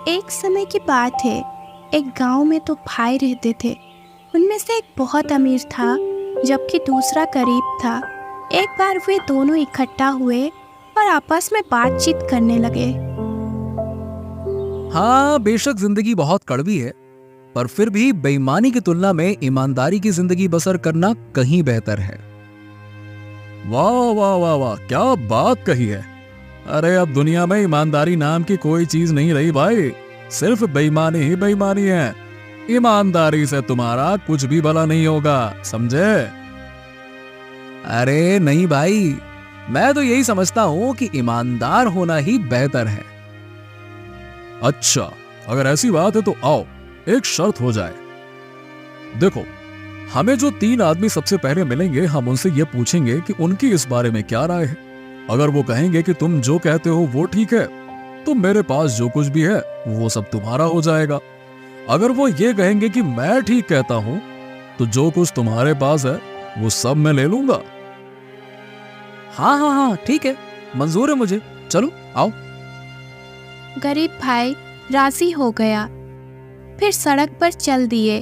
एक समय की बात है। एक गांव में तो भाई रहते थे। उनमें से एक बहुत अमीर था, जबकि दूसरा गरीब था। एक बार वे दोनों इकट्ठा हुए और आपस में बातचीत करने लगे। हाँ, बेशक जिंदगी बहुत कड़वी है, पर फिर भी बेईमानी की तुलना में ईमानदारी की जिंदगी बसर करना कहीं बेहतर है। वाह वाह वाह वाह, क्या बात कही है। अरे अब दुनिया में ईमानदारी नाम की कोई चीज नहीं रही भाई, सिर्फ बेईमानी ही बेईमानी है। ईमानदारी से तुम्हारा कुछ भी भला नहीं होगा, समझे? अरे नहीं भाई, मैं तो यही समझता हूं कि ईमानदार होना ही बेहतर है। अच्छा, अगर ऐसी बात है तो आओ एक शर्त हो जाए। देखो, हमें जो 3 आदमी सबसे पहले मिलेंगे, हम उनसे यह पूछेंगे कि उनकी इस बारे में क्या राय है। अगर वो कहेंगे कि तुम जो कहते हो वो ठीक है, तो मेरे पास जो कुछ भी है वो सब तुम्हारा हो जाएगा। अगर वो ये कहेंगे कि मैं ठीक कहता हूं, तो जो कुछ तुम्हारे पास है वो सब मैं ले लूंगा। हाँ हाँ हाँ, ठीक है, मंजूर है मुझे, चलो आओ। गरीब भाई राजी हो गया। फिर सड़क पर चल दिए।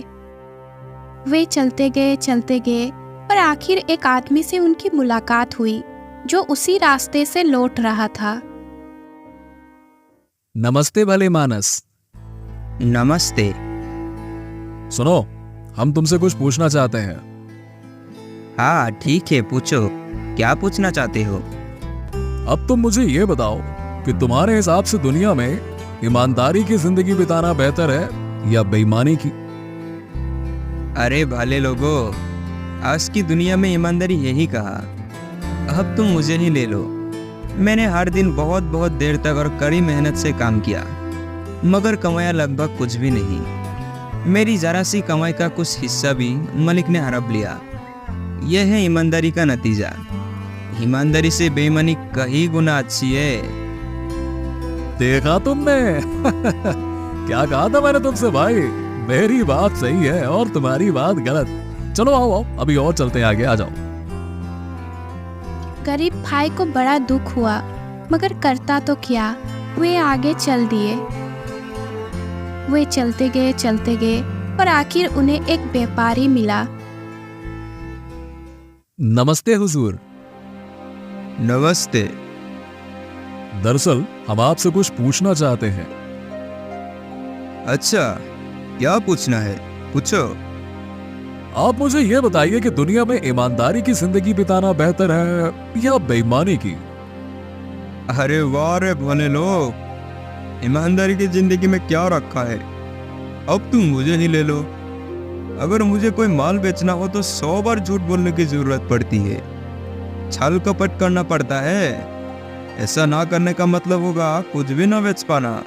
वे चलते गए और आखिर एक आदमी से उनकी मुलाकात हुई, जो उसी रास्ते से लौट रहा था। नमस्ते भले मानस। नमस्ते। सुनो, हम तुमसे कुछ पूछना चाहते हैं। हाँ ठीक है, पूछो, क्या पूछना चाहते हो? अब तुम मुझे ये बताओ कि तुम्हारे हिसाब से दुनिया में ईमानदारी की जिंदगी बिताना बेहतर है या बेईमानी की? अरे भले लोगो, आज की दुनिया में ईमानदारी यही कहा। अब तुम मुझे ही ले लो। मैंने हर दिन बहुत बहुत देर तक और कड़ी मेहनत से काम किया, मगर कमाया लगभग कुछ भी नहीं। मेरी जरा सी कमाई का कुछ हिस्सा भी मालिक ने हड़प लिया। यह है ईमानदारी का नतीजा। ईमानदारी से बेईमानी कहीं गुना अच्छी है। देखा तुमने क्या कहा था मैंने तुमसे भाई, मेरी बात सही है और तुम्हारी बात गलत। चलो आओ आओ, अभी और चलते हैं आगे, आ जाओ। गरीब भाई को बड़ा दुख हुआ, मगर करता तो क्या। वे आगे चल दिए। वे चलते गए और आखिर उन्हें एक व्यापारी मिला। नमस्ते हुजूर। नमस्ते। दरअसल हम आपसे कुछ पूछना चाहते हैं। अच्छा, क्या पूछना है? पूछो। आप मुझे ये बताइए कि दुनिया में ईमानदारी की जिंदगी बिताना बेहतर है या बेईमानी की? अरे वाह रे भले लोग, ईमानदारी की जिंदगी में क्या रखा है? अब तुम मुझे ही ले लो। अगर मुझे कोई माल बेचना हो तो 100 बार झूठ बोलने की जरूरत पड़ती है, छल कपट करना पड़ता है। ऐसा ना करने का मतलब होगा कुछ भी ना बेच पाना।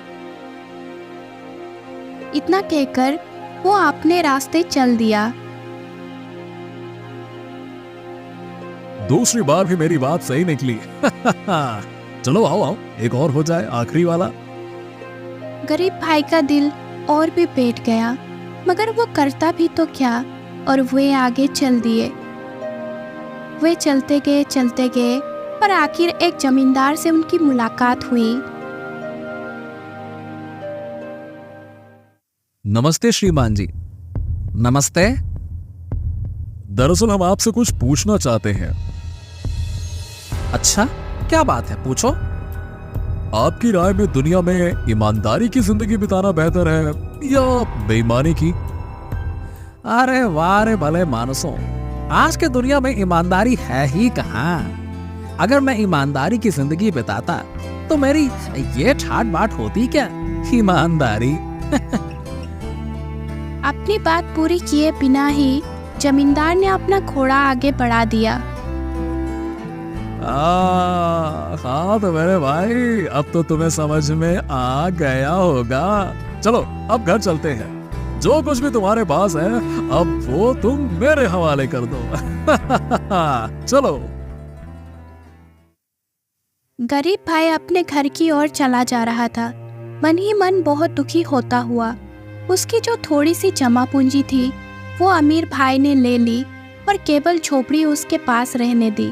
इतना कहकर वो अपने रास्ते चल दिया। दूसरी बार भी मेरी बात सही निकली चलो आओ आओ, एक और हो जाए, आखिरी वाला। गरीब भाई का दिल और भी बैठ गया, मगर वो करता भी तो क्या, और वे आगे चल दिए। वे चलते गए और आखिर एक जमींदार से उनकी मुलाकात हुई। नमस्ते श्रीमान जी। नमस्ते। दरअसल हम आपसे कुछ पूछना चाहते हैं। अच्छा, क्या बात है, पूछो। आपकी राय में दुनिया में ईमानदारी की जिंदगी बिताना बेहतर है या बेईमानी की? अरे वाह रे भले मानसों, आज के दुनिया में ईमानदारी है ही कहाँ। अगर मैं ईमानदारी की जिंदगी बिताता तो मेरी ये ठाट बाट होती क्या, ईमानदारी अपनी बात पूरी किए बिना ही जमींदार ने अपना घोड़ा आगे बढ़ा दिया। हाँ तो मेरे भाई, अब तो तुम्हें समझ में आ गया होगा। चलो अब घर चलते हैं। जो कुछ भी तुम्हारे पास है अब वो तुम मेरे हवाले कर दो चलो। गरीब भाई अपने घर की ओर चला जा रहा था। मन ही मन बहुत दुखी होता हुआ। उसकी जो थोड़ी सी जमा पूंजी थी वो अमीर भाई ने ले ली और केवल झोपड़ी उसके पास रहने दी।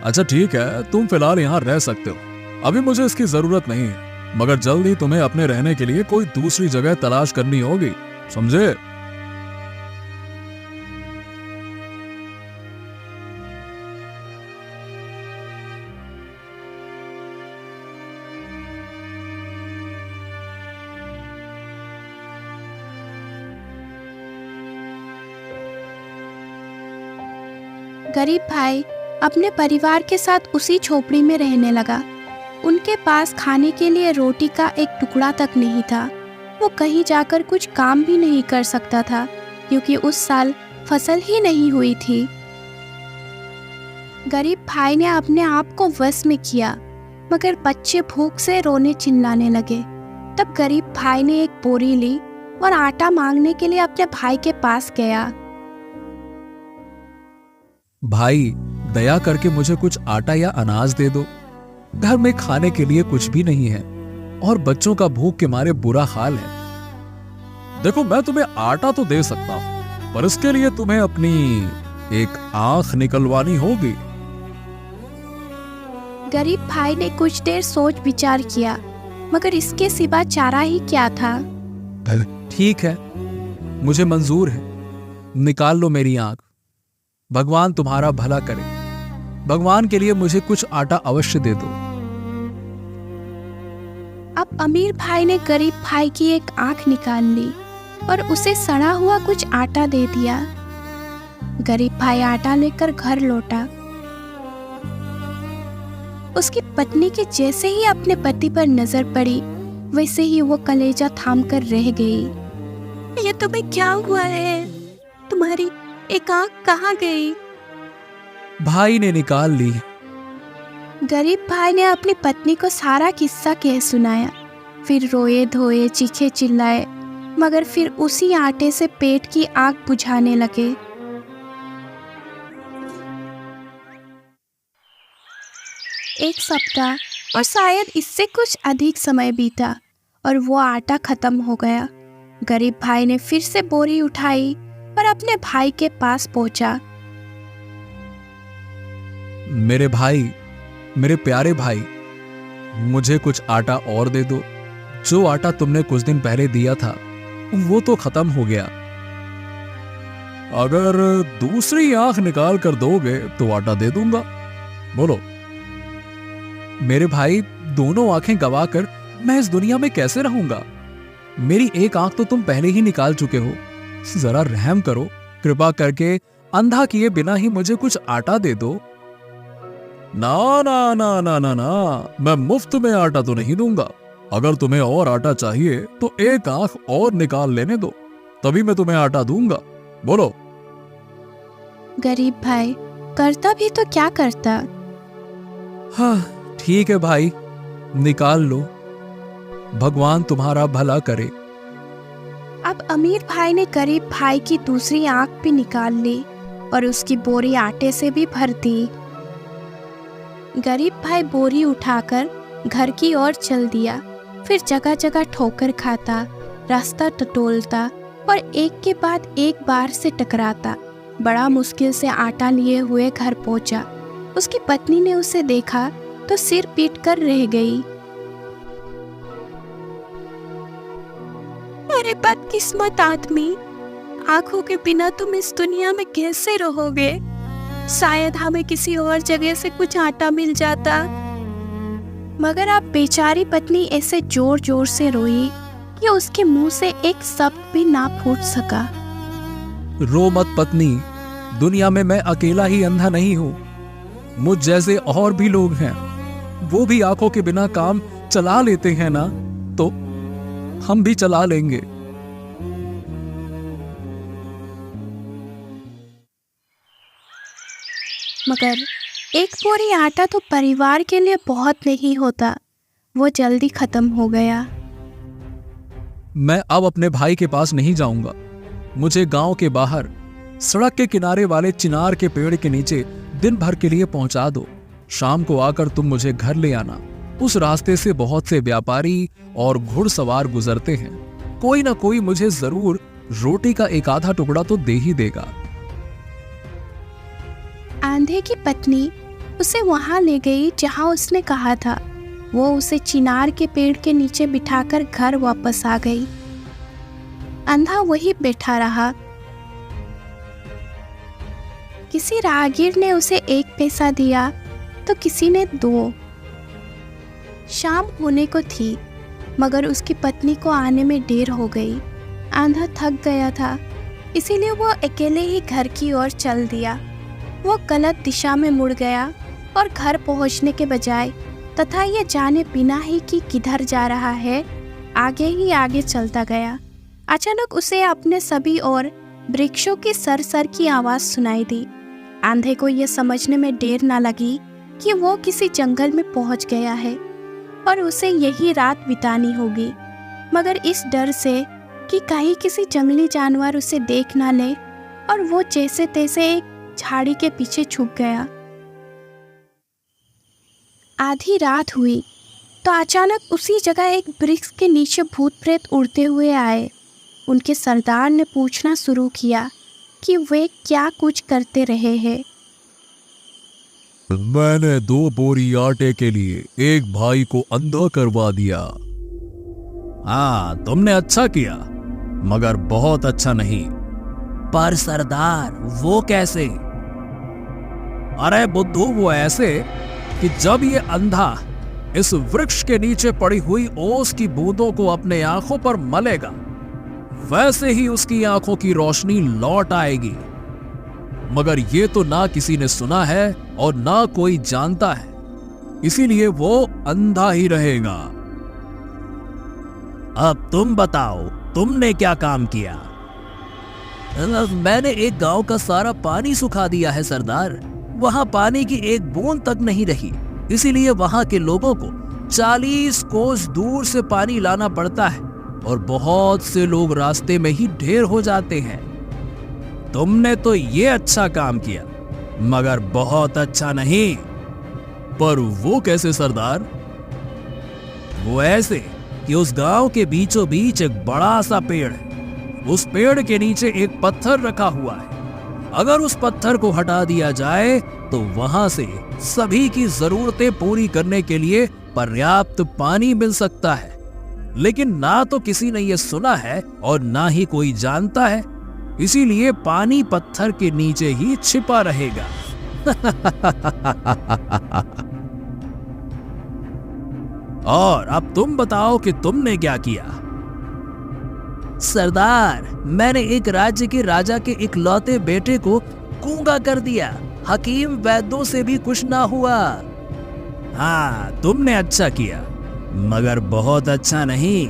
अच्छा ठीक है, तुम फिलहाल यहाँ रह सकते हो, अभी मुझे इसकी जरूरत नहीं है, मगर जल्द ही तुम्हें अपने रहने के लिए कोई दूसरी जगह तलाश करनी होगी, समझे? गरीब भाई अपने परिवार के साथ उसी झोपड़ी में रहने लगा। उनके पास खाने के लिए रोटी का एक टुकड़ा तक नहीं था। वो कहीं जाकर कुछ काम भी नहीं कर सकता था क्योंकि उस साल फसल ही नहीं हुई थी। गरीब भाई ने अपने आप को वश में किया, मगर बच्चे भूख से रोने चिल्लाने लगे। तब गरीब भाई ने एक बोरी ली और आटा मांगने के लिए अपने भाई के पास गया। भाई, दया करके मुझे कुछ आटा या अनाज दे दो। घर में खाने के लिए कुछ भी नहीं है और बच्चों का भूख के मारे बुरा हाल है। देखो, मैं तुम्हें आटा तो दे सकता हूं, पर इसके लिए तुम्हें अपनी एक आंख निकलवानी होगी। गरीब भाई ने कुछ देर सोच विचार किया, मगर इसके सिवा चारा ही क्या था। ठीक है, मुझे मंजूर है, निकाल लो मेरी आंख। भगवान तुम्हारा भला करे। भगवान के लिए मुझे कुछ आटा अवश्य दे दो। अब अमीर भाई ने गरीब भाई की एक आंख निकाल ली और उसे सड़ा हुआ कुछ आटा दे दिया। गरीब भाई आटा लेकर घर लौटा। उसकी पत्नी के जैसे ही अपने पति पर नजर पड़ी, वैसे ही वो कलेजा थाम कर रह गई। ये तुम्हें क्या हुआ है? तुम्हारी एक आंख कहाँ गई? भाई ने निकाल ली। गरीब भाई ने अपनी पत्नी को सारा किस्सा कह सुनाया। फिर रोए धोए चीखे चिल्लाए, मगर फिर उसी आटे से पेट की आग बुझाने लगे। एक सप्ताह और शायद इससे कुछ अधिक समय बीता और वो आटा खत्म हो गया। गरीब भाई ने फिर से बोरी उठाई और अपने भाई के पास पहुंचा। मेरे भाई, मेरे प्यारे भाई, मुझे कुछ आटा और दे दो। जो आटा तुमने कुछ दिन पहले दिया था वो तो खत्म हो गया। अगर दूसरी आंख निकाल कर दोगे तो आटा दे दूंगा। बोलो। मेरे भाई, दोनों आंखें गवाकर मैं इस दुनिया में कैसे रहूंगा? मेरी एक आंख तो तुम पहले ही निकाल चुके हो। जरा रहम करो, कृपा करके अंधा किए बिना ही मुझे कुछ आटा दे दो। ना ना ना ना ना ना, मैं मुफ्त में आटा तो नहीं दूंगा। अगर तुम्हें और आटा चाहिए तो एक आंख और निकाल लेने दो, तभी मैं तुम्हें आटा दूंगा। बोलो। गरीब भाई करता भी तो क्या करता। हाँ ठीक है भाई, निकाल लो। भगवान तुम्हारा भला करे। अब अमीर भाई ने गरीब भाई की दूसरी आंख भी निकाल ली और उसकी बोरी आटे से भी भर दी। गरीब भाई बोरी उठाकर घर की ओर चल दिया। फिर जगह जगह ठोकर खाता, रास्ता टटोलता और एक के बाद एक बार से टकराता। बड़ा मुश्किल से आटा लिए हुए घर पहुंचा। उसकी पत्नी ने उसे देखा तो सिर पीट कर रह गई। अरे बदकिस्मत आदमी, आंखों के बिना तुम इस दुनिया में कैसे रहोगे? शायद हमें किसी और जगह से कुछ आटा मिल जाता। मगर अब बेचारी पत्नी ऐसे जोर जोर से रोई कि उसके मुंह से एक शब्द भी ना फूट सका। रो मत पत्नी, दुनिया में मैं अकेला ही अंधा नहीं हूं। मुझ जैसे और भी लोग हैं, वो भी आंखों के बिना काम चला लेते हैं ना, तो हम भी चला लेंगे। मगर एक बोरी आटा तो परिवार के लिए बहुत नहीं होता। वो जल्दी खत्म हो गया। मैं अब अपने भाई के पास नहीं जाऊंगा। मुझे गांव के बाहर सड़क के किनारे वाले चिनार के पेड़ के नीचे दिन भर के लिए पहुंचा दो। शाम को आकर तुम मुझे घर ले आना। उस रास्ते से बहुत से व्यापारी और घुड़सवार गुजरते हैं। कोई ना कोई मुझे जरूर रोटी का एक आधा टुकड़ा तो दे ही देगा। आंधे की पत्नी उसे वहां ले गई जहां उसने कहा था। वो उसे चिनार के पेड़ के नीचे बिठाकर घर वापस आ गई। अंधा वही बैठा रहा। किसी राहगीर ने उसे 1 पैसा दिया तो किसी ने 2। शाम होने को थी, मगर उसकी पत्नी को आने में देर हो गई। आंधा थक गया था, इसीलिए वो अकेले ही घर की ओर चल दिया। वो गलत दिशा में मुड़ गया और घर पहुंचने के बजाय तथा ये जाने बिना ही कि किधर जा रहा है, आगे ही आगे चलता गया। अचानक उसे अपने सभी ओर वृक्षों की सर की आवाज़ सुनाई दी। आंधे को यह समझने में देर न लगी कि वो किसी जंगल में पहुंच गया है और उसे यही रात बितानी होगी, मगर इस डर से कि कहीं किसी जंगली जानवर उसे देख ना ले, और वो जैसे तैसे एक झाड़ी के पीछे छुप गया। आधी रात हुई तो अचानक उसी जगह एक वृक्ष के नीचे भूत प्रेत उड़ते हुए आए। उनके सरदार ने पूछना शुरू किया कि वे क्या कुछ करते रहे हैं। मैंने 2 बोरी आटे के लिए एक भाई को अंधा करवा दिया। हाँ, तुमने अच्छा किया, मगर बहुत अच्छा नहीं। पर सरदार, वो कैसे? अरे बुद्धू, वो ऐसे कि जब ये अंधा इस वृक्ष के नीचे पड़ी हुई ओस की बूंदों को अपने आंखों पर मलेगा, वैसे ही उसकी आंखों की रोशनी लौट आएगी। मगर ये तो ना किसी ने सुना है और ना कोई जानता है, इसीलिए वो अंधा ही रहेगा। अब तुम बताओ, तुमने क्या काम किया? मैंने एक गांव का सारा पानी सुखा दिया है सरदार। वहां पानी की एक बूंद तक नहीं रही, इसीलिए वहां के लोगों को 40 कोस दूर से पानी लाना पड़ता है और बहुत से लोग रास्ते में ही ढेर हो जाते हैं। तुमने तो ये अच्छा काम किया, मगर बहुत अच्छा नहीं। पर वो कैसे सरदार? वो ऐसे कि उस गांव के बीचों बीच एक बड़ा सा पेड़ है। उस पेड़ के नीचे एक पत्थर रखा हुआ है। अगर उस पत्थर को हटा दिया जाए तो वहां से सभी की जरूरतें पूरी करने के लिए पर्याप्त पानी मिल सकता है। लेकिन ना तो किसी ने यह सुना है और ना ही कोई जानता है, इसीलिए पानी पत्थर के नीचे ही छिपा रहेगा। और अब तुम बताओ कि तुमने क्या किया? सरदार, मैंने एक राज्य के राजा के इकलौते बेटे को गूंगा कर दिया। हकीम वैद्यों से भी कुछ ना हुआ। हाँ, तुमने अच्छा किया, मगर बहुत अच्छा नहीं।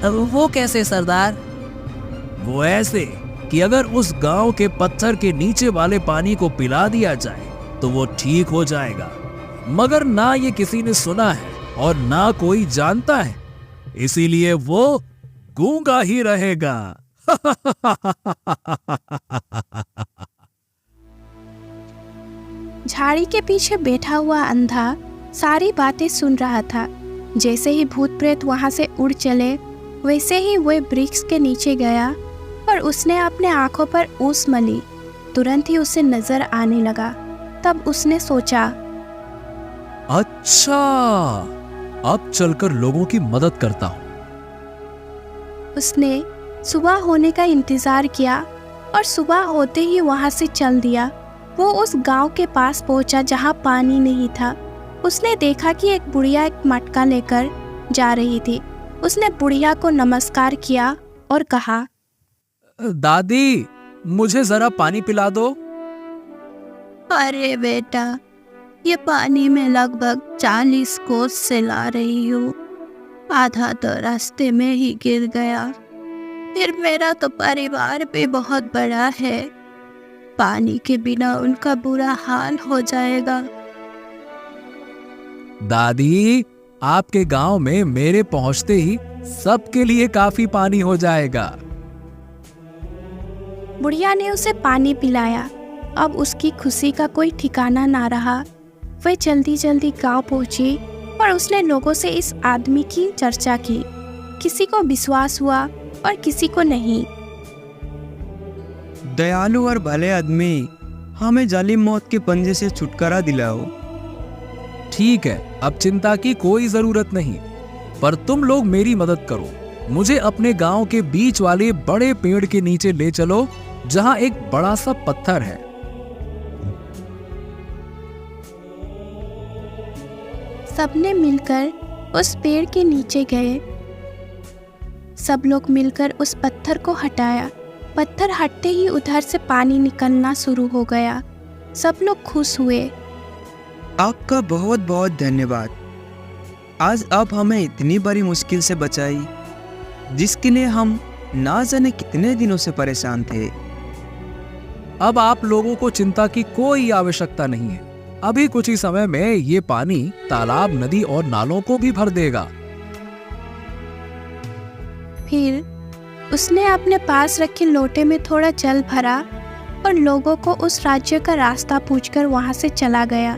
अब वो कैसे सरदार? वो ऐसे कि अगर उस गांव के पत्थर के नीचे वाले पानी को पिला दिया जाए तो वो ठीक हो जाएगा। मगर ना ये किसी ने सुना है और ना कोई जानता है, इसीलिए वो गूंगा ही रहेगा। झाड़ी के पीछे बैठा हुआ अंधा सारी बातें सुन रहा था। जैसे ही भूत प्रेत वहां से उड़ चले, वैसे ही वह वृक्ष के नीचे गया और उसने अपने आंखों पर ओस मली। तुरंत ही उसे नजर आने लगा। तब उसने सोचा, अच्छा, अब चलकर लोगों की मदद करता हूं। उसने सुबह होने का इंतजार किया और सुबह होते ही वहां से चल दिया। वो उस गांव के पास पहुंचा जहां पानी नहीं था। उसने देखा कि एक बुढ़िया एक मटका लेकर जा रही थी। उसने बुढ़िया को नमस्कार किया और कहा, दादी, मुझे जरा पानी पिला दो। अरे बेटा, ये पानी में लगभग 40 कोस से ला रही हूँ। आधा तो रास्ते में ही गिर गया। फिर मेरा तो परिवार भी बहुत बड़ा है। पानी के बिना उनका बुरा हाल हो जाएगा। दादी, आपके गांव में मेरे पहुंचते ही सबके लिए काफी पानी हो जाएगा। बुढ़िया ने उसे पानी पिलाया। अब उसकी खुशी का कोई ठिकाना ना रहा। वह जल्दी जल्दी गांव पहुंची और उसने लोगों से इस आदमी की चर्चा की। किसी को विश्वास हुआ और किसी को नहीं। दयालु और भले आदमी, हमें जालिम मौत के पंजे से छुटकारा दिलाओ। ठीक है, अब चिंता की कोई जरूरत नहीं, पर तुम लोग मेरी मदद करो। मुझे अपने गांव के बीच वाले बड़े पेड़ के नीचे ले चलो, जहां एक बड़ा सा पत्थर है। सबने मिलकर उस पेड़ के नीचे गए। सब लोग मिलकर उस पत्थर को हटाया। पत्थर हटते ही उधर से पानी निकलना शुरू हो गया। सब लोग खुश हुए। आपका बहुत बहुत धन्यवाद। आज आप हमें इतनी बड़ी मुश्किल से बचाई, जिसके लिए हम ना जाने कितने दिनों से परेशान थे। अब आप लोगों को चिंता की कोई आवश्यकता नहीं है। अभी कुछ ही समय में ये पानी तालाब, नदी और नालों को भी भर देगा। फिर उसने अपने पास रखे लोटे में थोड़ा जल भरा और लोगों को उस राज्य का रास्ता पूछकर वहां से चला गया।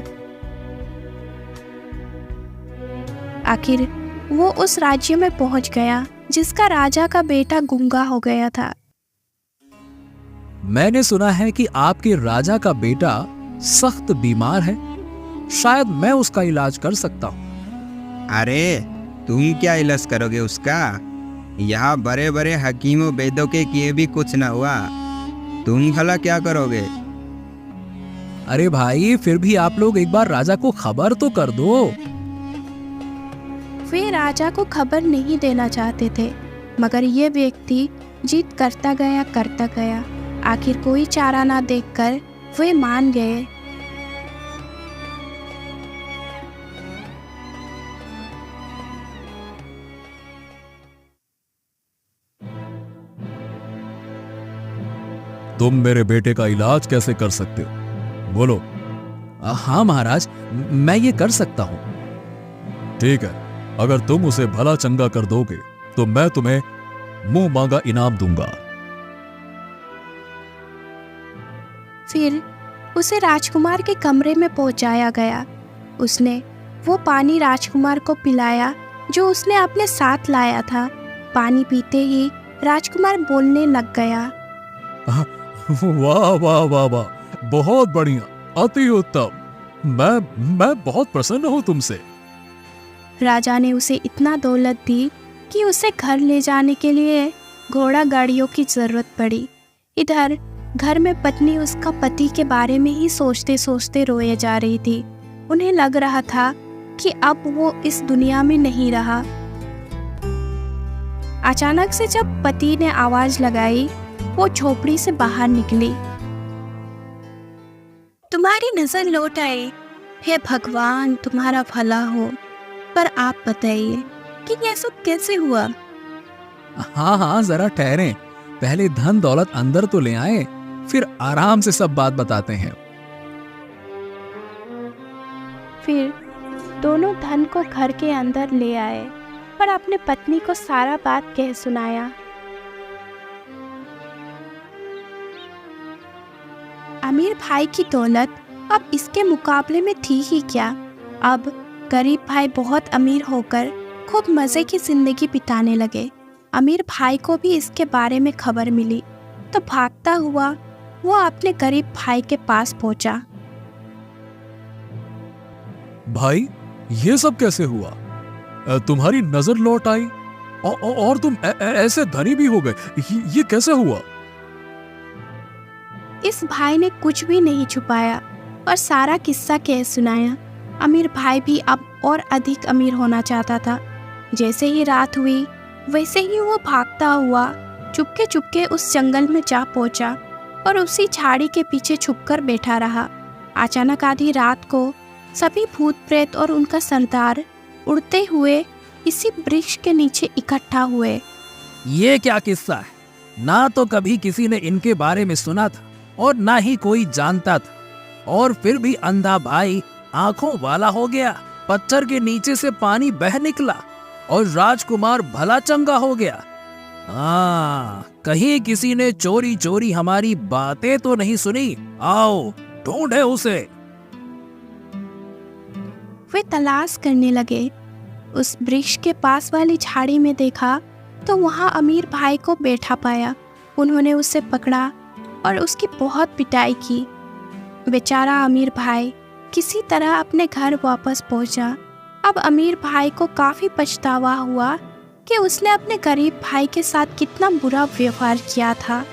आखिर वो उस राज्य में पहुंच गया जिसका राजा का बेटा गूंगा हो गया था। मैंने सुना है कि आपके राजा का बेटा सख्त बीमार है। शायद मैं उसका इलाज कर सकता हूँ। अरे तुम क्या इलाज करोगे उसका? यहाँ बड़े बड़े हकीमों वैद्यों के किए भी कुछ ना हुआ, तुम भला क्या करोगे? अरे भाई, फिर भी आप लोग एक बार राजा को खबर तो कर दो। वे राजा को खबर नहीं देना चाहते थे, मगर ये व्यक्ति जिद करता गया। आखिर कोई चारा ना देखकर वे मान गए। तुम मेरे बेटे का इलाज कैसे कर सकते हो? बोलो। हाँ महाराज, मैं ये कर सकता हूँ। ठीक है, अगर तुम उसे भला चंगा कर दोगे तो मैं तुम्हें मुंह मांगा इनाम दूंगा। फिर उसे राजकुमार के कमरे में पहुंचाया गया। उसने वो पानी राजकुमार को पिलाया जो उसने अपने साथ लाया था। पानी पीते ही राजकुमार बोलने लग गया। वाह वाह वाह वाह, बहुत बढ़िया, अति उत्तम। मैं बहुत प्रसन्न हूँ तुमसे। राजा ने उसे इतना दौलत दी कि उसे घर ले जाने के लिए घोड़ा गाड़ियों की जरूरत पड़ी। इधर घर में पत्नी उसका पति के बारे में ही सोचते सोचते रोए जा रही थी। उन्हें लग रहा था कि अब वो इस दुनिया में नहीं रहा। अचानक से जब पति ने आवाज लगाई, वो झोपड़ी से बाहर निकली। तुम्हारी नजर लौट आई। हे भगवान, तुम्हारा भला हो। पर आप बताइए कि ये सब कैसे हुआ? हाँ, जरा ठहरें। पहले धन दौलत अंदर तो ले आए, फिर आराम से सब बात बताते हैं। फिर दोनों धन को घर के अंदर ले आए और अपने पत्नी को सारा बात कह सुनाया। अमीर भाई की दौलत अब इसके मुकाबले में थी ही क्या। अब गरीब भाई बहुत अमीर होकर खूब मजे की जिंदगी बिताने लगे। अमीर भाई को भी इसके बारे में खबर मिली तो भागता हुआ वो अपने गरीब भाई के पास पहुंचा। भाई, ये सब कैसे हुआ? तुम्हारी नजर लौट आई और तुम ऐसे धनी भी हो गए, ये कैसे हुआ? इस भाई ने कुछ भी नहीं छुपाया और सारा किस्सा कह सुनाया। अमीर भाई भी अब और अधिक अमीर होना चाहता था। जैसे ही रात हुई वैसे ही वो भागता हुआ चुपके चुपके उस जंगल में जा पहुंचा और उसी झाड़ी के पीछे छुपकर बैठा रहा। अचानक आधी रात को सभी भूत प्रेत और उनका सरदार उड़ते हुए इसी वृक्ष के नीचे इकट्ठा हुए। ये क्या किस्सा है? ना तो कभी किसी ने इनके बारे में सुना था और ना ही कोई जानता था, और फिर भी अंधा भाई आंखों वाला हो गया। पत्थर के नीचे से पानी बह निकला और राजकुमार भला चंगा हो गया। कहीं किसी ने चोरी चोरी हमारी बातें तो नहीं सुनी। आओ ढूंढे उसे। वे तलाश करने लगे। उस वृक्ष के पास वाली झाड़ी में देखा तो वहां अमीर भाई को बैठा पाया। उन्होंने उसे पकड़ा और उसकी बहुत पिटाई की। बेचारा अमीर भाई किसी तरह अपने घर वापस पहुंचा। अब अमीर भाई को काफ़ी पछतावा हुआ कि उसने अपने गरीब भाई के साथ कितना बुरा व्यवहार किया था।